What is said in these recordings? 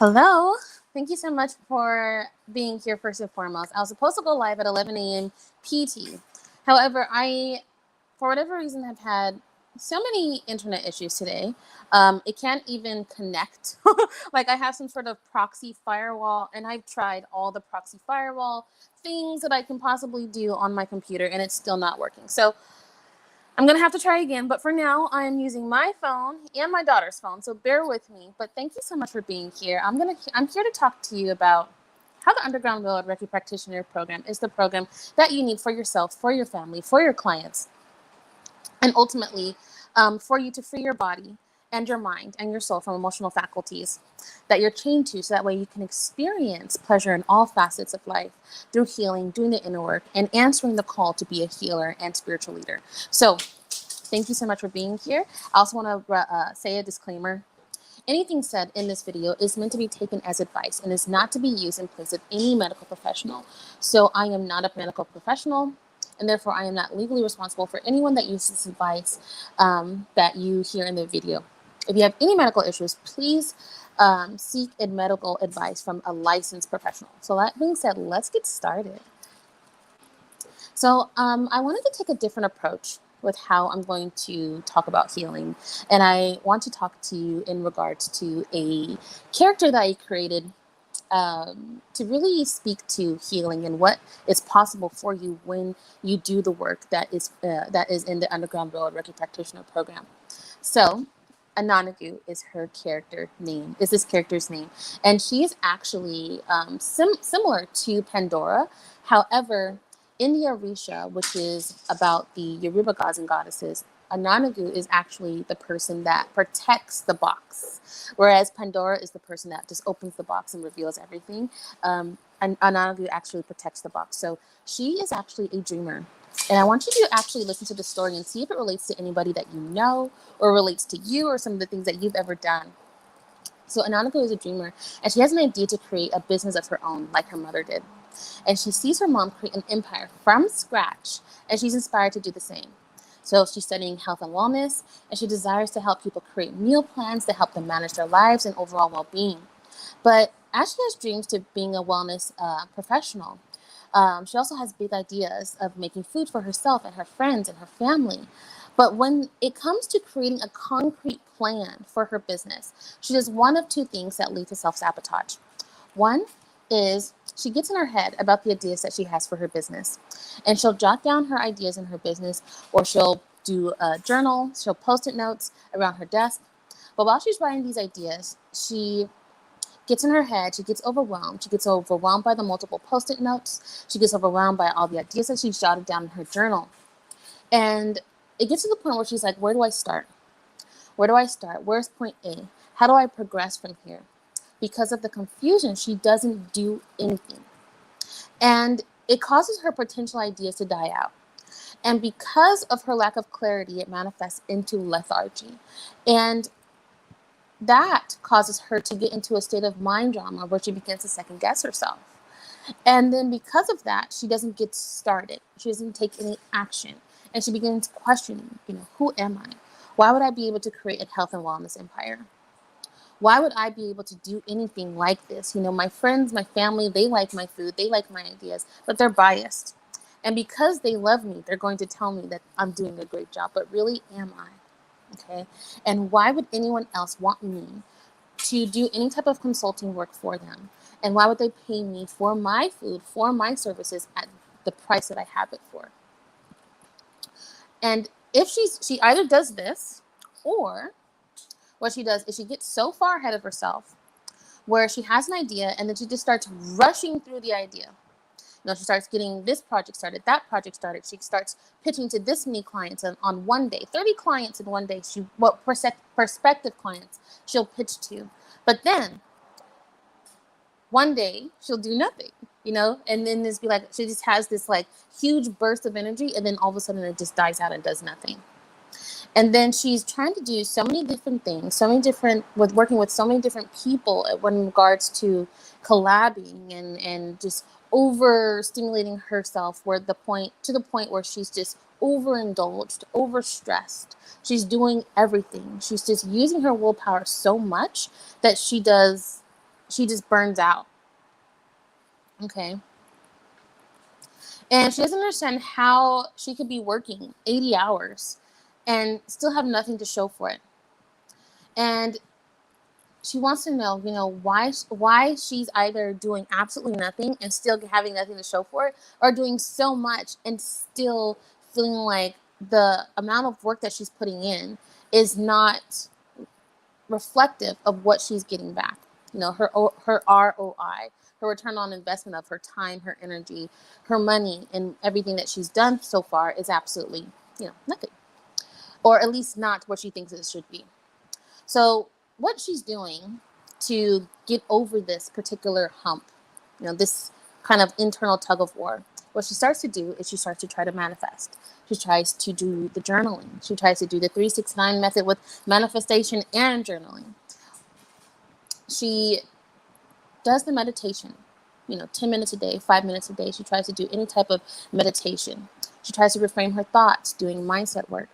Hello. Thank you so much for being here first and foremost. I was supposed to go live at 11 a.m. PT. However, for whatever reason, have had so many internet issues today. It can't even connect. Like I have some sort of proxy firewall, and I've tried all the proxy firewall things that I can possibly do on my computer, and it's still not working. So I'm going to have to try again, but for now, I am using my phone and my daughter's phone, so bear with me. But thank you so much for being here. I'm here to talk to you about how the Underground Railroad Reiki Practitioner program is the program that you need for yourself, for your family, for your clients, and ultimately for you to free your body and your mind and your soul from emotional faculties that you're chained to, so that way you can experience pleasure in all facets of life through healing, doing the inner work, and answering the call to be a healer and spiritual leader. So thank you so much for being here. I also want to say a disclaimer. Anything said in this video is meant to be taken as advice and is not to be used in place of any medical professional. So I am not a medical professional, and therefore I am not legally responsible for anyone that uses this advice that you hear in the video. If you have any medical issues, please seek medical advice from a licensed professional. So that being said, let's get started. So I wanted to take a different approach with how I'm going to talk about healing. And I want to talk to you in regards to a character that I created to really speak to healing and what is possible for you when you do the work that is in the Underground Railroad Reiki Practitioner program. So Ananagu is this character's name. And she is actually similar to Pandora. However, in the Orisha, which is about the Yoruba gods and goddesses, Ananagu is actually the person that protects the box, whereas Pandora is the person that just opens the box and reveals everything. And Ananagu actually protects the box. So she is actually a dreamer. And I want you to actually listen to the story and see if it relates to anybody that you know or relates to you or some of the things that you've ever done. So Ananagu is a dreamer, and she has an idea to create a business of her own like her mother did. And she sees her mom create an empire from scratch, and she's inspired to do the same. So she's studying health and wellness, and she desires to help people create meal plans to help them manage their lives and overall well-being. But as she has dreams to being a wellness professional, she also has big ideas of making food for herself and her friends and her family. But when it comes to creating a concrete plan for her business, she does one of two things that lead to self-sabotage. One is she gets in her head about the ideas that she has for her business, and she'll jot down her ideas in her business, or she'll do a journal, she'll post-it notes around her desk. But while she's writing these ideas, she gets in her head, she gets overwhelmed. She gets overwhelmed by the multiple post-it notes. She gets overwhelmed by all the ideas that she's jotted down in her journal. And it gets to the point where she's like, where do I start? Where do I start? Where's point A? How do I progress from here? Because of the confusion, she doesn't do anything. And it causes her potential ideas to die out. And because of her lack of clarity, it manifests into lethargy. And that causes her to get into a state of mind drama where she begins to second guess herself. And then because of that, she doesn't get started. She doesn't take any action. And she begins questioning, who am I? Why would I be able to create a health and wellness empire? Why would I be able to do anything like this? My friends, my family, they like my food, they like my ideas, but they're biased. And because they love me, they're going to tell me that I'm doing a great job, but really, am I? Okay. And why would anyone else want me to do any type of consulting work for them? And why would they pay me for my food, for my services at the price that I have it for? And if she either does this, or what she does is she gets so far ahead of herself where she has an idea and then she just starts rushing through the idea. She starts getting this project started, that project started. She starts pitching to this many clients on one day, 30 clients in one day. Prospective clients she'll pitch to. But then one day she'll do nothing, and then just be like, she just has this like huge burst of energy, and then all of a sudden it just dies out and does nothing. And then she's trying to do so many different things, working with so many different people in regards to collabing and just overstimulating herself to the point where she's just overindulged, overstressed. She's doing everything. She's just using her willpower so much that she she just burns out. Okay. And she doesn't understand how she could be working 80 hours and still have nothing to show for it. And she wants to know, why she's either doing absolutely nothing and still having nothing to show for it, or doing so much and still feeling like the amount of work that she's putting in is not reflective of what she's getting back. Her ROI, her return on investment of her time, her energy, her money, and everything that she's done so far is absolutely, nothing, or at least not what she thinks it should be. So what she's doing to get over this particular hump, this kind of internal tug of war, what she starts to do is she starts to try to manifest. She tries to do the journaling. She tries to do the 369 method with manifestation and journaling. She does the meditation, 10 minutes a day, 5 minutes a day. She tries to do any type of meditation. She tries to reframe her thoughts, doing mindset work.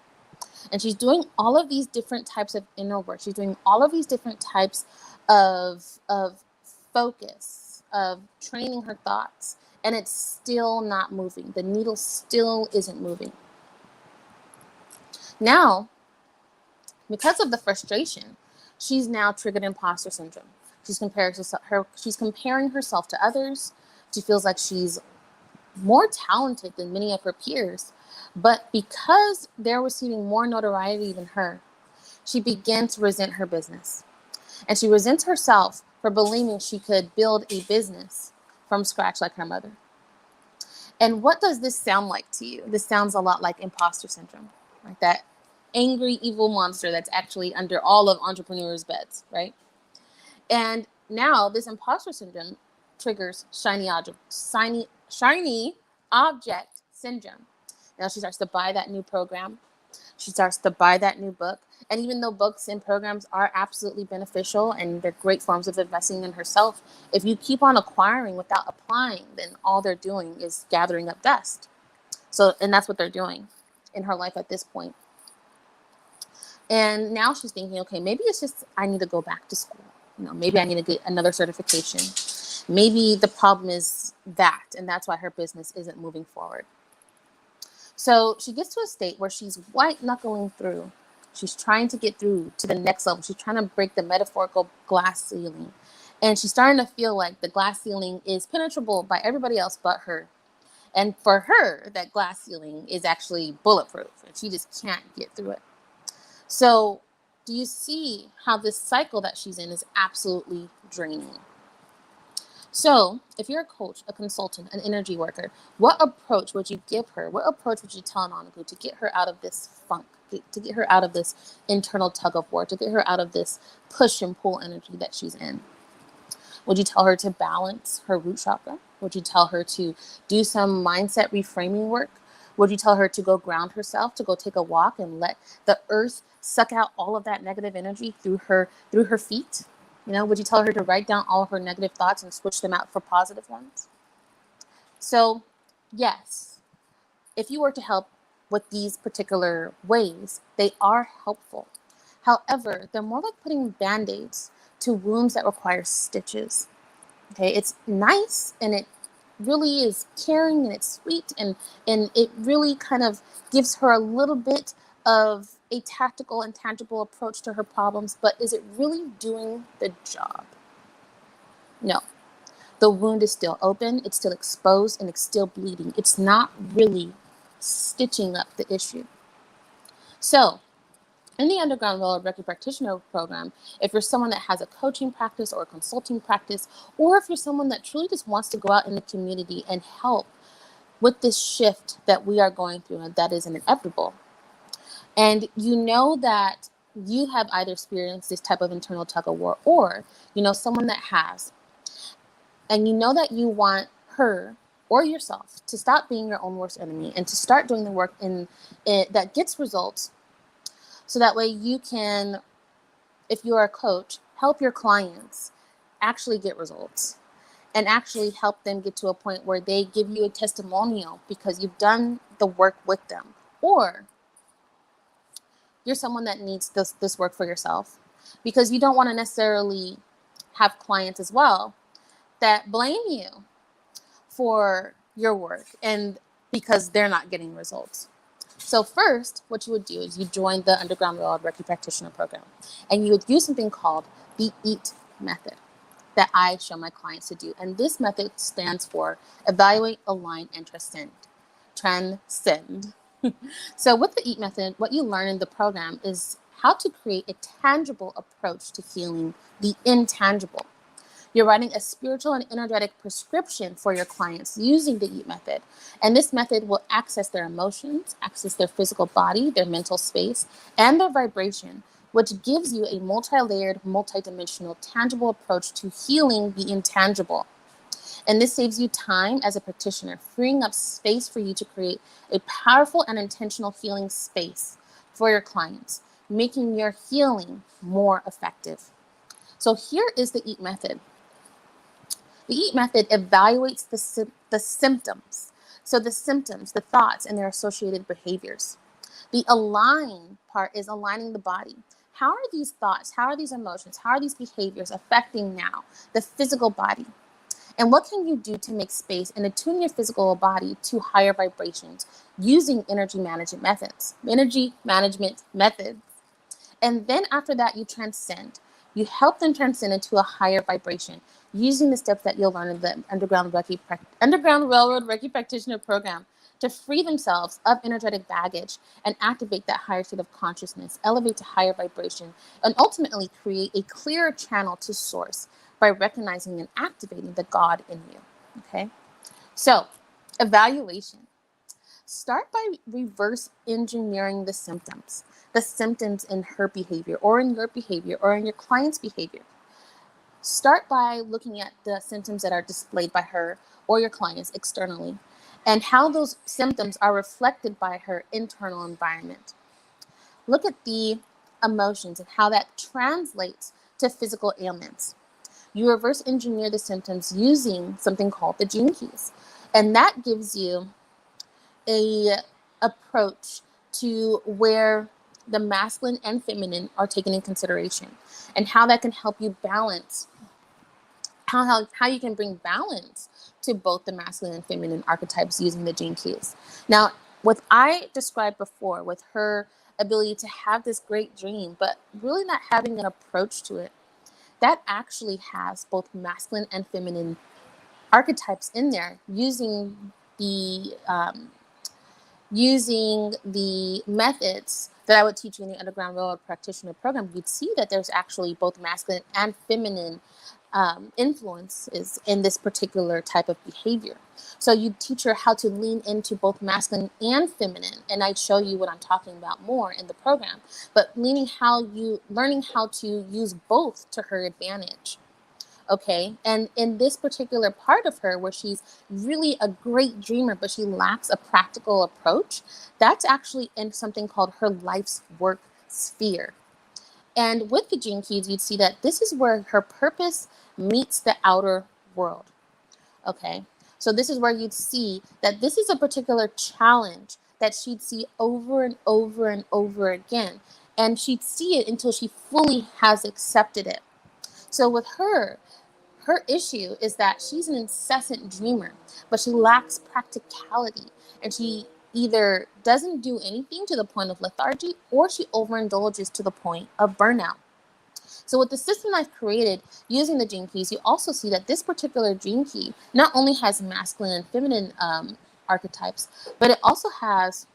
And she's doing all of these different types of inner work. She's doing all of these different types of focus, of training her thoughts. And it's still not moving. The needle still isn't moving. Now, because of the frustration, she's now triggered imposter syndrome. She's comparing herself to others. She feels like she's more talented than many of her peers. But because they're receiving more notoriety than her, she began to resent her business. And she resents herself for believing she could build a business from scratch like her mother. And what does this sound like to you? This sounds a lot like imposter syndrome, like that angry, evil monster that's actually under all of entrepreneurs' beds, right? And now this imposter syndrome triggers shiny object syndrome. Now she starts to buy that new program. She starts to buy that new book. And even though books and programs are absolutely beneficial and they're great forms of investing in herself, if you keep on acquiring without applying, then all they're doing is gathering up dust. And that's what they're doing in her life at this point. And now she's thinking, okay, maybe it's just I need to go back to school. Maybe I need to get another certification. Maybe the problem is that, and that's why her business isn't moving forward. So she gets to a state where she's white knuckling through. She's trying to get through to the next level. She's trying to break the metaphorical glass ceiling. And she's starting to feel like the glass ceiling is penetrable by everybody else but her. And for her, that glass ceiling is actually bulletproof. And she just can't get through it. So do you see how this cycle that she's in is absolutely draining? So if you're a coach, a consultant, an energy worker, what approach would you give her? What approach would you tell Anangu to get her out of this funk, to get her out of this internal tug of war, to get her out of this push and pull energy that she's in? Would you tell her to balance her root chakra? Would you tell her to do some mindset reframing work? Would you tell her to go ground herself, to go take a walk and let the earth suck out all of that negative energy through her feet? Would you tell her to write down all of her negative thoughts and switch them out for positive ones? So, yes, if you were to help with these particular ways, they are helpful. However, they're more like putting Band-Aids to wounds that require stitches. Okay, it's nice and it really is caring and it's sweet and it really kind of gives her a little bit of a tactical and tangible approach to her problems, but is it really doing the job? No. The wound is still open, it's still exposed, and it's still bleeding. It's not really stitching up the issue. So, in the Underground World Reiki Practitioner program, if you're someone that has a coaching practice or a consulting practice, or if you're someone that truly just wants to go out in the community and help with this shift that we are going through and that is inevitable, and that you have either experienced this type of internal tug of war or someone that has, and that you want her or yourself to stop being your own worst enemy and to start doing the work that gets results, so that way you can, if you are a coach, help your clients actually get results and actually help them get to a point where they give you a testimonial because you've done the work with them. Or you're someone that needs this work for yourself because you don't want to necessarily have clients as well that blame you for your work and because they're not getting results. So first, what you would do is you join the Underground Railroad Reiki Practitioner program, and you would use something called the EAT method that I show my clients to do. And this method stands for evaluate, align, and transcend. Transcend. So with the EAT method, what you learn in the program is how to create a tangible approach to healing the intangible. You're writing a spiritual and energetic prescription for your clients using the EAT method. And this method will access their emotions, access their physical body, their mental space, and their vibration, which gives you a multi-layered, multidimensional, tangible approach to healing the intangible. And this saves you time as a practitioner, freeing up space for you to create a powerful and intentional healing space for your clients, making your healing more effective. So here is the EAT method. The EAT method evaluates the symptoms. So the symptoms, the thoughts, and their associated behaviors. The align part is aligning the body. How are these thoughts, how are these emotions, how are these behaviors affecting now the physical body? And what can you do to make space and attune your physical body to higher vibrations using energy management methods? And then after that, you transcend. You help them transcend into a higher vibration using the steps that you'll learn in the Underground Railroad Reiki Practitioner program to free themselves of energetic baggage and activate that higher state of consciousness, elevate to higher vibration, and ultimately create a clearer channel to source by recognizing and activating the God in you. Okay? So, evaluation. Start by reverse engineering the symptoms in her behavior or in your behavior or in your client's behavior. Start by looking at the symptoms that are displayed by her or your clients externally and how those symptoms are reflected by her internal environment. Look at the emotions and how that translates to physical ailments. You reverse engineer the symptoms using something called the gene keys. And that gives you a approach to where the masculine and feminine are taken in consideration and how that can help you balance, how you can bring balance to both the masculine and feminine archetypes using the gene keys. Now, what I described before with her ability to have this great dream, but really not having an approach to it, that actually has both masculine and feminine archetypes in there using the methods that I would teach you in the Underground Railroad Practitioner program. You'd see that there's actually both masculine and feminine influences in this particular type of behavior. So you teach her how to lean into both masculine and feminine, and I show you what I'm talking about more in the program. But learning how to use both to her advantage. Okay, and in this particular part of her where she's really a great dreamer, but she lacks a practical approach, that's actually in something called her life's work sphere. And with the gene keys, you'd see that this is where her purpose meets the outer world. Okay, so this is where you'd see that this is a particular challenge that she'd see over and over and over again. And she'd see it until she fully has accepted it. So with her issue is that she's an incessant dreamer, but she lacks practicality. And she either doesn't do anything to the point of lethargy, or she overindulges to the point of burnout. So with the system I've created using the gene keys, you also see that this particular gene key not only has masculine and feminine archetypes, but it also has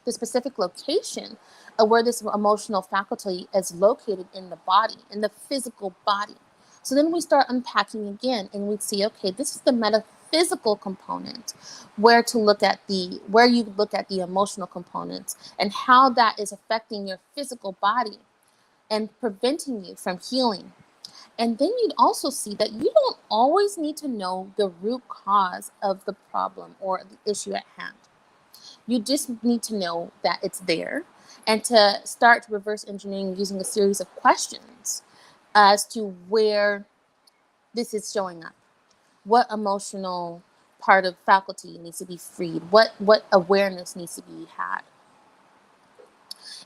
the specific location of where this emotional faculty is located in the body, in the physical body. So then we start unpacking again, and we see, okay, this is the metaphysical component, where you look at the emotional components and how that is affecting your physical body and preventing you from healing. And then you'd also see that you don't always need to know the root cause of the problem or the issue at hand. You just need to know that it's there and to start reverse engineering using a series of questions as to where this is showing up. What emotional part of faculty needs to be freed? What awareness needs to be had?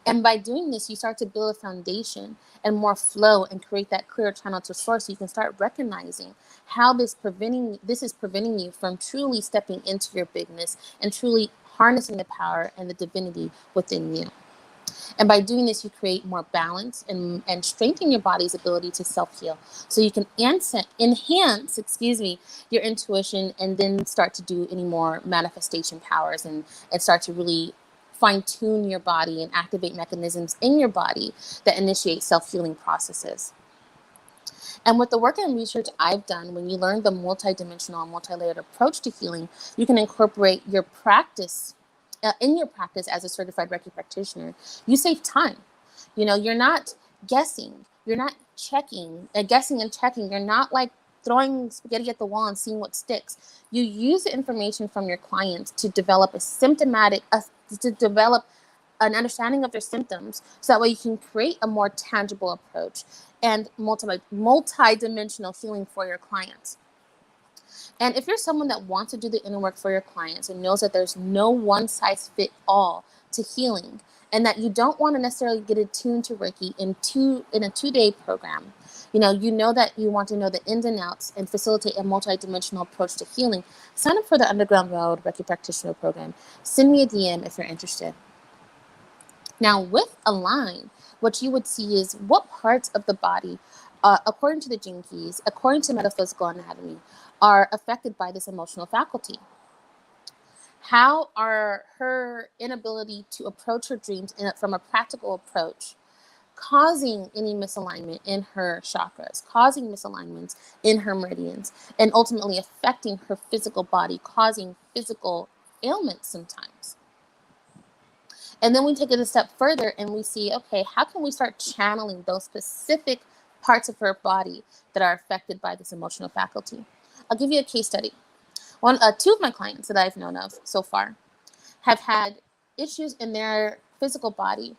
And by doing this, you start to build a foundation and more flow and create that clear channel to source. So you can start recognizing how this is preventing you from truly stepping into your bigness and truly harnessing the power and the divinity within you. And by doing this, you create more balance and strengthen your body's ability to self-heal. So you can enhance, your intuition, and then start to do any more manifestation powers and start to really fine-tune your body and activate mechanisms in your body that initiate self-healing processes. And with the work and research I've done, when you learn the multidimensional and multi-layered approach to healing, you can incorporate your practice in your practice as a certified Reiki practitioner. You save time. You're not guessing. You're not guessing and checking. You're not like throwing spaghetti at the wall and seeing what sticks. You use the information from your clients to develop to develop an understanding of their symptoms, so that way you can create a more tangible approach and multi-dimensional healing for your clients. And if you're someone that wants to do the inner work for your clients and knows that there's no one size fit all to healing, and that you don't want to necessarily get attuned to Reiki in a 2-day program, you know that you want to know the ins and outs and facilitate a multi-dimensional approach to healing, sign up for the Underground Road Reiki Practitioner program. Send me a DM if you're interested. Now, with Align, what you would see is what parts of the body, according to the Gene Keys, according to metaphysical anatomy, are affected by this emotional faculty. How are her inability to approach her dreams from a practical approach causing any misalignment in her chakras, causing misalignments in her meridians, and ultimately affecting her physical body, causing physical ailments sometimes? And then we take it a step further and we see, okay, how can we start channeling those specific parts of her body that are affected by this emotional faculty? I'll give you a case study. Two of my clients that I've known of so far have had issues in their physical body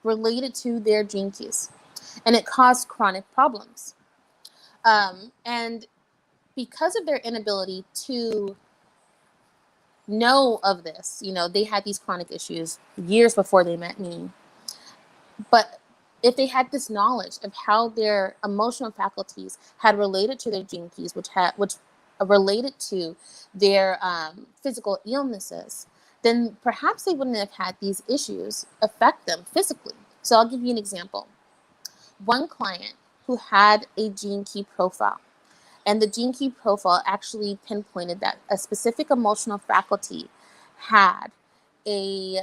related to their gene keys, and it caused chronic problems. And because of their inability to know of this, they had these chronic issues years before they met me. But if they had this knowledge of how their emotional faculties had related to their gene keys, which related to their physical illnesses, then perhaps they wouldn't have had these issues affect them physically. So I'll give you an example. One client who had a gene key profile, and the gene key profile actually pinpointed that a specific emotional faculty had a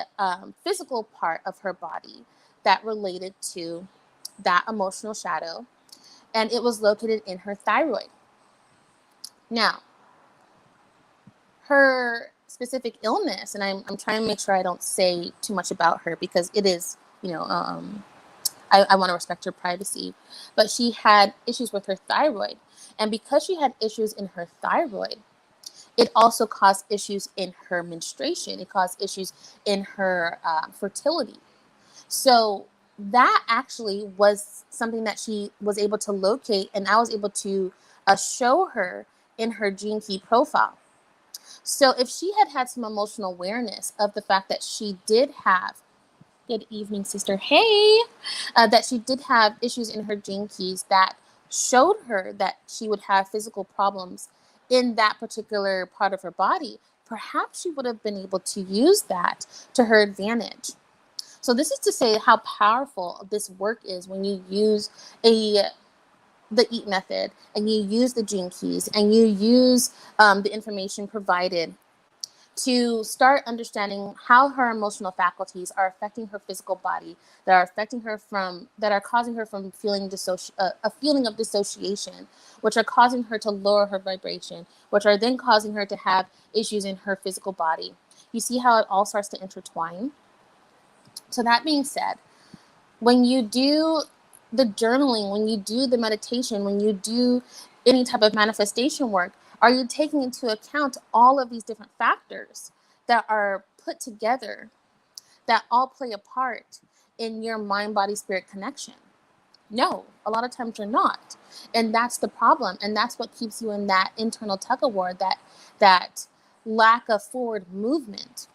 physical part of her body that related to that emotional shadow, and it was located in her thyroid. Now, her specific illness, and I'm trying to make sure I don't say too much about her because it is, I want to respect her privacy, but she had issues with her thyroid. And because she had issues in her thyroid, it also caused issues in her menstruation. It caused issues in her fertility. So that actually was something that she was able to locate, and I was able to show her in her gene key profile. So if she had had some emotional awareness of the fact that she did have, good evening, sister, hey, that she did have issues in her gene keys that showed her that she would have physical problems in that particular part of her body, perhaps she would have been able to use that to her advantage. So this is to say how powerful this work is when you use the EAT method, and you use the gene keys, and you use the information provided to start understanding how her emotional faculties are affecting her physical body, that are causing her from feeling a feeling of dissociation, which are causing her to lower her vibration, which are then causing her to have issues in her physical body. You see how it all starts to intertwine? So that being said, when you do the journaling, when you do the meditation, when you do any type of manifestation work, are you taking into account all of these different factors that are put together that all play a part in your mind, body, spirit connection? No, a lot of times you're not. And that's the problem. And that's what keeps you in that internal tug of war, that lack of forward movement.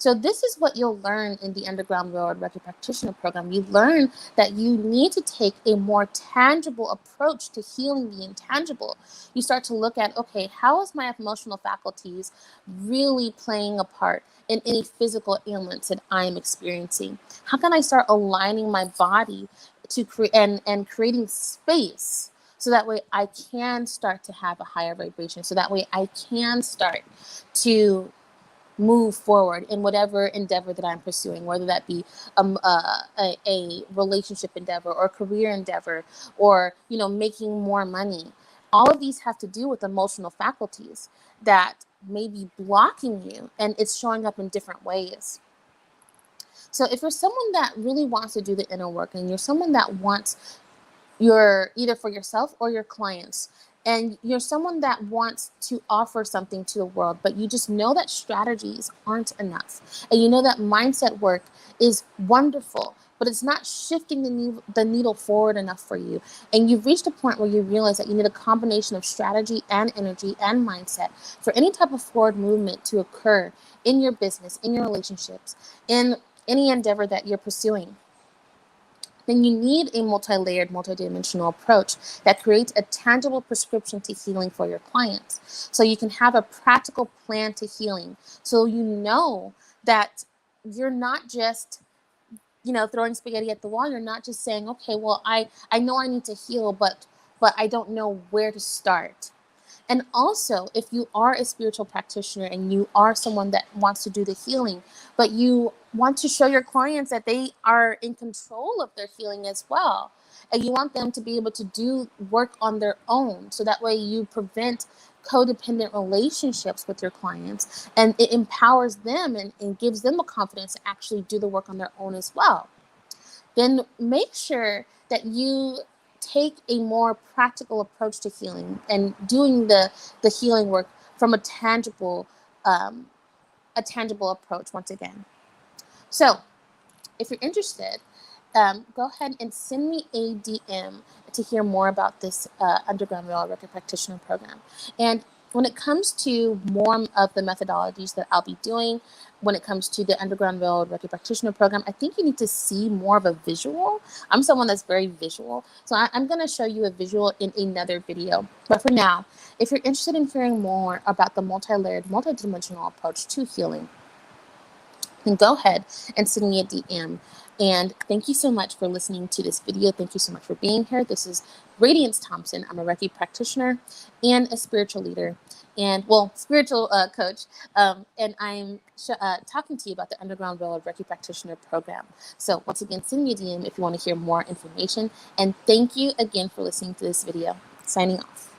So this is what you'll learn in the Underground Railroad Reiki Practitioner program. You learn that you need to take a more tangible approach to healing the intangible. You start to look at, okay, how is my emotional faculties really playing a part in any physical ailments that I'm experiencing? How can I start aligning my body to and creating space so that way I can start to have a higher vibration, so that way I can start to move forward in whatever endeavor that I'm pursuing, whether that be a relationship endeavor or career endeavor, or making more money. All of these have to do with emotional faculties that may be blocking you, and it's showing up in different ways. So if you're someone that really wants to do the inner work, and you're someone that wants either for yourself or your clients, and you're someone that wants to offer something to the world, but you just know that strategies aren't enough, and you know that mindset work is wonderful, but it's not shifting the needle forward enough for you, and you've reached a point where you realize that you need a combination of strategy and energy and mindset for any type of forward movement to occur in your business, in your relationships, in any endeavor that you're pursuing, then you need a multi-layered, multidimensional approach that creates a tangible prescription to healing for your clients. So you can have a practical plan to healing. So you know that you're not just, throwing spaghetti at the wall. You're not just saying, okay, well, I know I need to heal, but I don't know where to start. And also, if you are a spiritual practitioner and you are someone that wants to do the healing, but you want to show your clients that they are in control of their healing as well, and you want them to be able to do work on their own, so that way you prevent codependent relationships with your clients, and it empowers them and gives them a confidence to actually do the work on their own as well, then make sure that you take a more practical approach to healing and doing the healing work from a tangible approach once again. So if you're interested, go ahead and send me a DM to hear more about this Underground Railroad Reiki Practitioner program. And when it comes to more of the methodologies that I'll be doing, when it comes to the Underground Railroad Reiki Practitioner program, I think you need to see more of a visual. I'm someone that's very visual, so I'm going to show you a visual in another video. But for now, if you're interested in hearing more about the multi-layered, multidimensional approach to healing, then go ahead and send me a DM. And thank you so much for listening to this video. Thank you so much for being here. This is Radiance Thompson. I'm a Reiki practitioner and a spiritual leader, and spiritual coach. And I'm talking to you about the Underground Railroad Reiki Practitioner program. So once again, send me a DM if you want to hear more information. And thank you again for listening to this video. Signing off.